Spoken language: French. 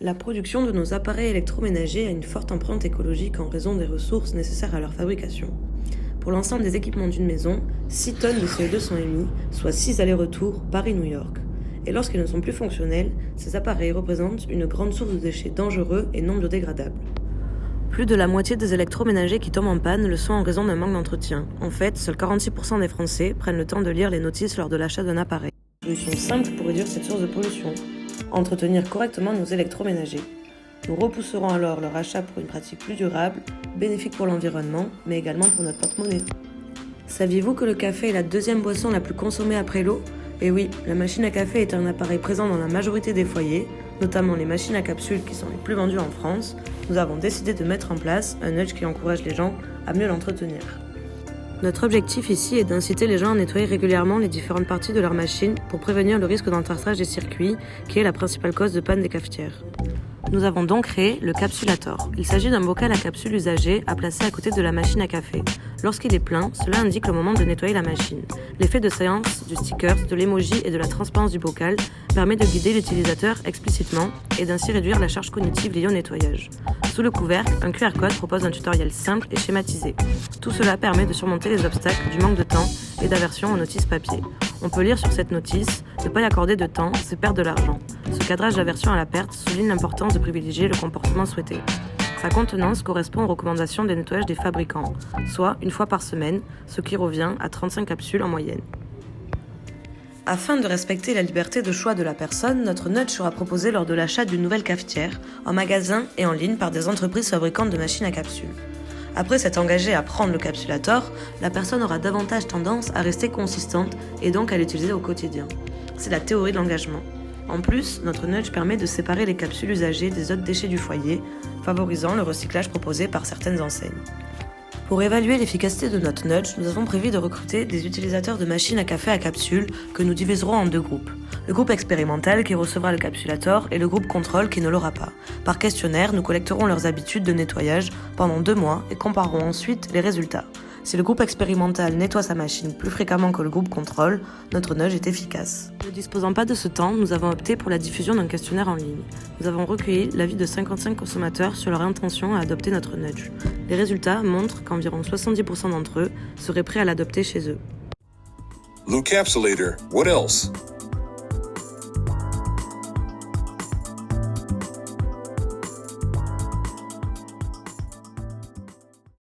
La production de nos appareils électroménagers a une forte empreinte écologique en raison des ressources nécessaires à leur fabrication. Pour l'ensemble des équipements d'une maison, 6 tonnes de CO2 sont émis, soit 6 allers-retours Paris-New York. Et lorsqu'ils ne sont plus fonctionnels, ces appareils représentent une grande source de déchets dangereux et non biodégradables. Plus de la moitié des électroménagers qui tombent en panne le sont en raison d'un manque d'entretien. En fait, seuls 46% des Français prennent le temps de lire les notices lors de l'achat d'un appareil. Une solution simple pour réduire cette source de pollution. Entretenir correctement nos électroménagers. Nous repousserons alors leur achat pour une pratique plus durable, bénéfique pour l'environnement, mais également pour notre porte-monnaie. Saviez-vous que le café est la deuxième boisson la plus consommée après l'eau ? Et oui, la machine à café est un appareil présent dans la majorité des foyers, notamment les machines à capsules qui sont les plus vendues en France. Nous avons décidé de mettre en place un nudge qui encourage les gens à mieux l'entretenir. Notre objectif ici est d'inciter les gens à nettoyer régulièrement les différentes parties de leur machine pour prévenir le risque d'entartrage des circuits, qui est la principale cause de panne des cafetières. Nous avons donc créé le Capsulator. Il s'agit d'un bocal à capsules usagé à placer à côté de la machine à café. Lorsqu'il est plein, cela indique le moment de nettoyer la machine. L'effet de séance, du sticker, de l'emoji et de la transparence du bocal permet de guider l'utilisateur explicitement et d'ainsi réduire la charge cognitive liée au nettoyage. Sous le couvercle, un QR code propose un tutoriel simple et schématisé. Tout cela permet de surmonter les obstacles du manque de temps et d'aversion aux notices papier. On peut lire sur cette notice « Ne pas y accorder de temps, c'est perdre de l'argent ». Ce cadrage d'aversion à la perte souligne l'importance de privilégier le comportement souhaité. Sa contenance correspond aux recommandations de nettoyage des fabricants, soit une fois par semaine, ce qui revient à 35 capsules en moyenne. Afin de respecter la liberté de choix de la personne, notre nudge sera proposé lors de l'achat d'une nouvelle cafetière, en magasin et en ligne par des entreprises fabricantes de machines à capsules. Après s'être engagée à prendre le Capsulator, la personne aura davantage tendance à rester consistante et donc à l'utiliser au quotidien. C'est la théorie de l'engagement. En plus, notre nudge permet de séparer les capsules usagées des autres déchets du foyer, favorisant le recyclage proposé par certaines enseignes. Pour évaluer l'efficacité de notre nudge, nous avons prévu de recruter des utilisateurs de machines à café à capsules que nous diviserons en 2 groupes. Le groupe expérimental qui recevra le Capsulator et le groupe contrôle qui ne l'aura pas. Par questionnaire, nous collecterons leurs habitudes de nettoyage pendant 2 mois et comparerons ensuite les résultats. Si le groupe expérimental nettoie sa machine plus fréquemment que le groupe contrôle, notre nudge est efficace. Ne disposant pas de ce temps, nous avons opté pour la diffusion d'un questionnaire en ligne. Nous avons recueilli l'avis de 55 consommateurs sur leur intention à adopter notre nudge. Les résultats montrent qu'environ 70% d'entre eux seraient prêts à l'adopter chez eux. Lucapsulator, what else?